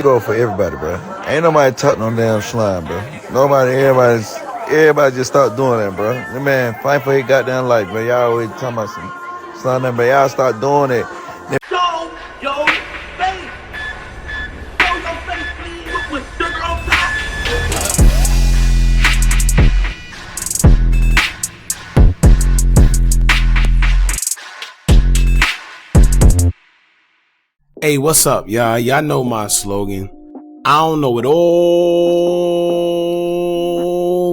Go for everybody, bro. Ain't nobody touching no damn slime, bro. Everybody just start doing that, bro. That man fight for his goddamn life, bro. Y'all always talking about some slime, but y'all start doing it. Show your face. Show your face, please, with sugar on top. Hey, what's up, y'all? Y'all know my slogan. I don't know it all,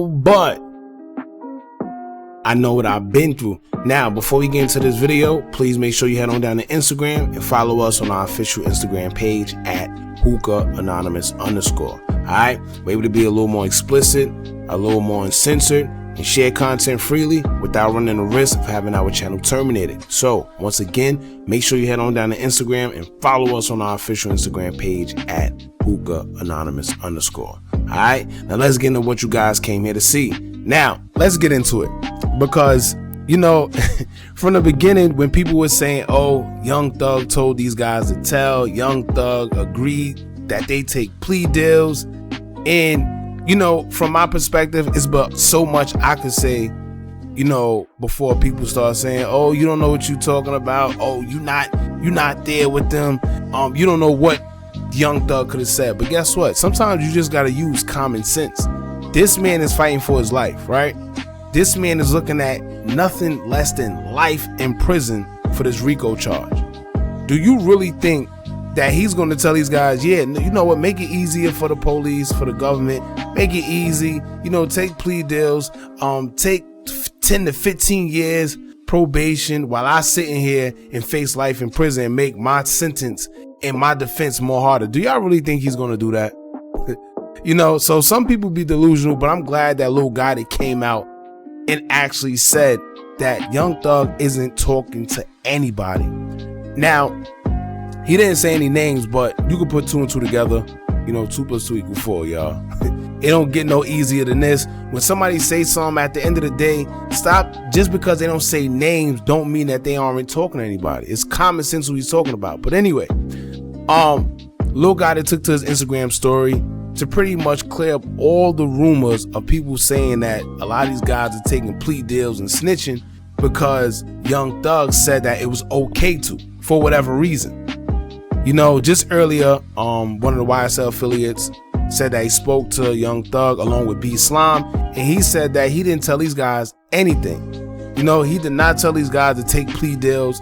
but I know what I've been through. Now, before we get into this video, please make sure you head on down to Instagram and follow us on our official Instagram page at Hookah Anonymous _. Alright, we're able to be a little more explicit, a little more uncensored, and share content freely without running the risk of having our channel terminated. So, once again, make sure you head on down to Instagram and follow us on our official Instagram page at Hookah Anonymous _. Alright, now let's get into what you guys came here to see. Now, let's get into it. Because, you know, from the beginning, when people were saying, oh, Young Thug told these guys to tell, Young Thug agreed that they take plea deals, and you know, from my perspective, it's but so much I could say, you know, before people start saying, oh, you don't know what you're talking about. Oh, you're not there with them. You don't know what Young Thug could have said. But guess what? Sometimes you just got to use common sense. This man is fighting for his life, right? This man is looking at nothing less than life in prison for this RICO charge. Do you really think that he's going to tell these guys, yeah, you know what, make it easier for the police, for the government, make it easy, you know, take plea deals, take 10 to 15 years probation while I sit in here and face life in prison and make my sentence and my defense more harder? Do y'all really think he's going to do that? You know, so some people be delusional, but I'm glad that little guy that came out and actually said that Young Thug isn't talking to anybody. Now, he didn't say any names, but you can put 2 and 2 together. You know, 2 + 2 = 4, y'all. It don't get no easier than this. When somebody says something, at the end of the day, stop. Just because they don't say names don't mean that they aren't talking to anybody. It's common sense what he's talking about. But anyway, Lil Gotti took to his Instagram story to pretty much clear up all the rumors of people saying that a lot of these guys are taking plea deals and snitching because Young Thug said that it was okay to, for whatever reason. You know, just earlier, one of the YSL affiliates said that he spoke to Young Thug along with B Slime, and he said that he didn't tell these guys anything. You know, he did not tell these guys to take plea deals.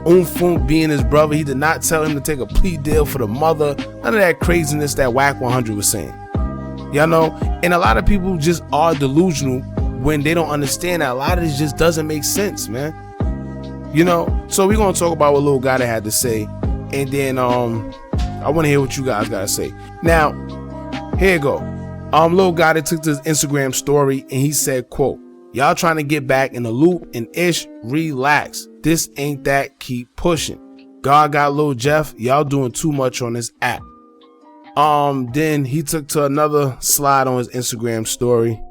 Funk being his brother, he did not tell him to take a plea deal for the mother. None of that craziness that Whack 100 was saying. Y'all know, and a lot of people just are delusional when they don't understand that a lot of this just doesn't make sense, man. You know, so we're gonna talk about what Lil Gotti had to say. And then I want to hear what you guys gotta say. Now, here you go. Lil Gotti took to his Instagram story and he said, quote, y'all trying to get back in the loop and ish, relax. This ain't that, keep pushing. God got Lil Jeff, y'all doing too much on this app. Then he took to another slide on his Instagram story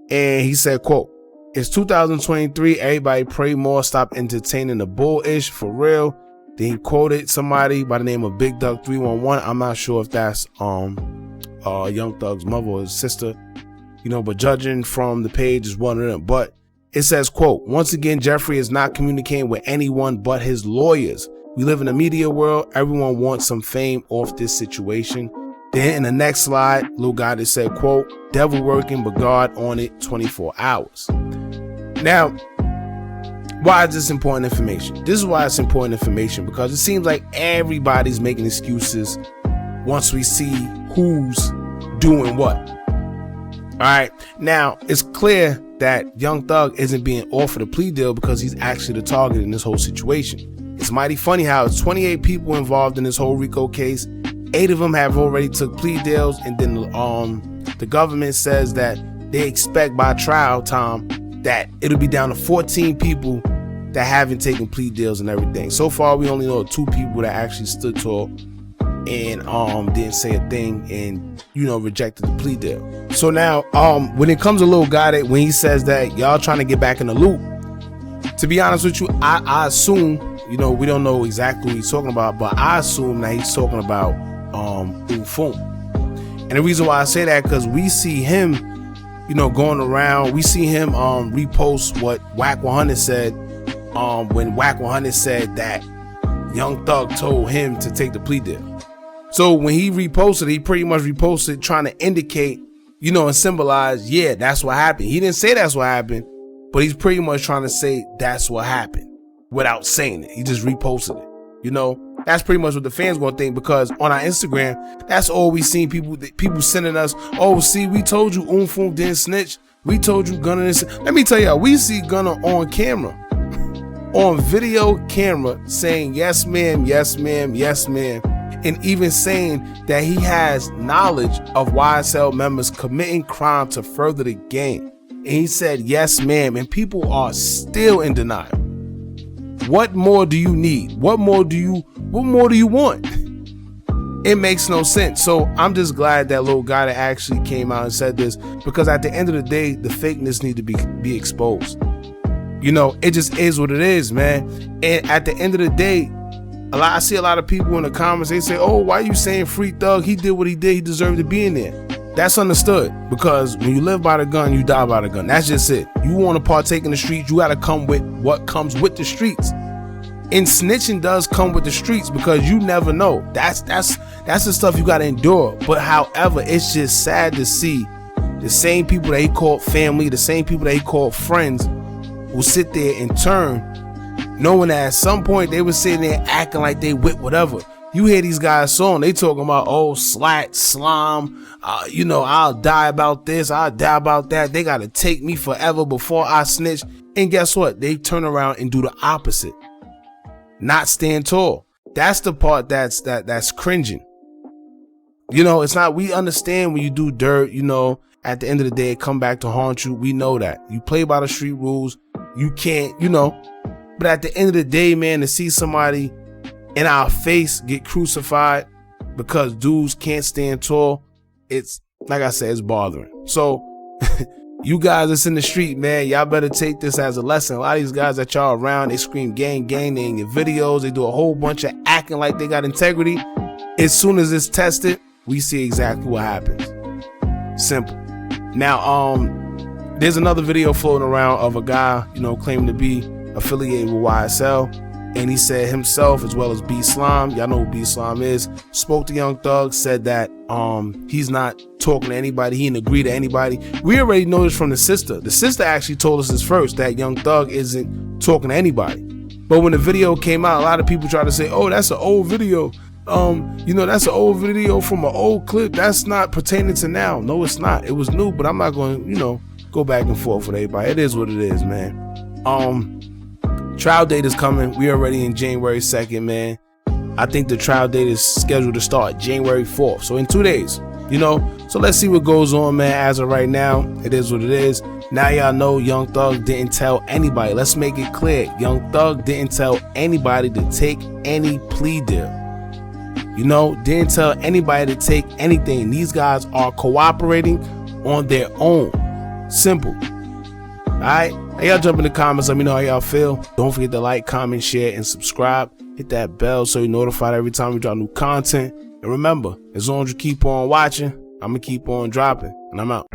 and he said, quote, it's 2023, everybody pray more, stop entertaining the bullish, for real. Then he quoted somebody by the name of Big Duck 311. I'm not sure if that's Young Thug's mother or his sister, you know, but judging from the page is one of them. But it says, quote, once again, Jeffrey is not communicating with anyone but his lawyers. We live in a media world. Everyone wants some fame off this situation. Then in the next slide, Lil Gotti said, quote, devil working, but God on it 24 hours. Now, why is this important information? This is why it's important information, because it seems like everybody's making excuses once we see who's doing what. All right. Now, it's clear that Young Thug isn't being offered a plea deal because he's actually the target in this whole situation. It's mighty funny how it's 28 people involved in this whole RICO case. 8 of them have already took plea deals, and then the government says that they expect by trial time that it'll be down to 14 people that haven't taken plea deals and everything. So far, we only know 2 people that actually stood tall and didn't say a thing and, you know, rejected the plea deal. So now, when it comes to Lil Gotti, when he says that y'all trying to get back in the loop, to be honest with you, I assume, you know, we don't know exactly what he's talking about, but I assume that he's talking about Phone. And the reason why I say that, because we see him, you know, going around, we see him repost what Wack 100 said when Wack 100 said that Young Thug told him to take the plea deal. So when he reposted, he pretty much reposted trying to indicate, you know, and symbolize, yeah, that's what happened. He didn't say that's what happened, but he's pretty much trying to say that's what happened without saying it. He just reposted it. You know, that's pretty much what the fans gonna think, because on our Instagram, that's all we seen, people sending us, oh, see, we told you Phone didn't snitch. We told you Gunna didn't. Let me tell y'all, we see Gunna on camera, on video camera, saying yes ma'am, yes ma'am, yes ma'am, and even saying that he has knowledge of YSL members committing crime to further the game. And he said yes ma'am, and people are still in denial. What more do you need? What more do you want? It makes no sense. So I'm just glad that little guy that actually came out and said this, because at the end of the day, the fakeness need to be exposed. You know, it just is what it is, man. And at the end of the day, I see a lot of people in the comments, they say, oh, why are you saying free Thug? He did what he did. He deserved to be in there. That's understood, because when you live by the gun, you die by the gun. That's just it. You want to partake in the streets, you got to come with what comes with the streets. And snitching does come with the streets, because you never know. That's the stuff you got to endure. But however, it's just sad to see the same people that he called family, the same people that he called friends, will sit there and turn, knowing that at some point they were sitting there acting like they with whatever. You hear these guys song, they talking about, oh, slat, slime, you know, I'll die about this, I'll die about that. They got to take me forever before I snitch. And guess what? They turn around and do the opposite. Not stand tall. That's the part that's cringing. You know, it's not, we understand when you do dirt, you know, at the end of the day, it come back to haunt you. We know that. You play by the street rules. You can't, you know, but at the end of the day, man, to see somebody in our face get crucified because dudes can't stand tall, it's, like I said, it's bothering. So you guys that's in the street, man, y'all better take this as a lesson. A lot of these guys that y'all around, they scream gang, gang, they in your videos, they do a whole bunch of acting like they got integrity. As soon as it's tested, we see exactly what happens. Simple. Now, there's another video floating around of a guy, you know, claiming to be affiliated with YSL, and he said himself, as well as B Slime, y'all know who B Slime is, spoke to Young Thug, said that he's not talking to anybody, he didn't agree to anybody. We already know this from the sister. The sister actually told us this first, that Young Thug isn't talking to anybody. But when the video came out, a lot of people tried to say, oh, that's an old video. You know, that's an old video from an old clip. That's not pertaining to now. No, it's not. It was new, but I'm not going to, you know, go back and forth with everybody. It is what it is, man. Trial date is coming. We already in January 2nd, man. I think the trial date is scheduled to start January 4th. So in 2 days, you know, so let's see what goes on, man. As of right now, it is what it is. Now y'all know Young Thug didn't tell anybody. Let's make it clear. Young Thug didn't tell anybody to take any plea deal. You know, didn't tell anybody to take anything. These guys are cooperating on their own. Simple. All right, hey, y'all jump in the comments, let me know how y'all feel. Don't forget to like, comment, share, and subscribe. Hit that bell so you're notified every time we drop new content. And remember, as long as you keep on watching, I'm gonna keep on dropping. And I'm out.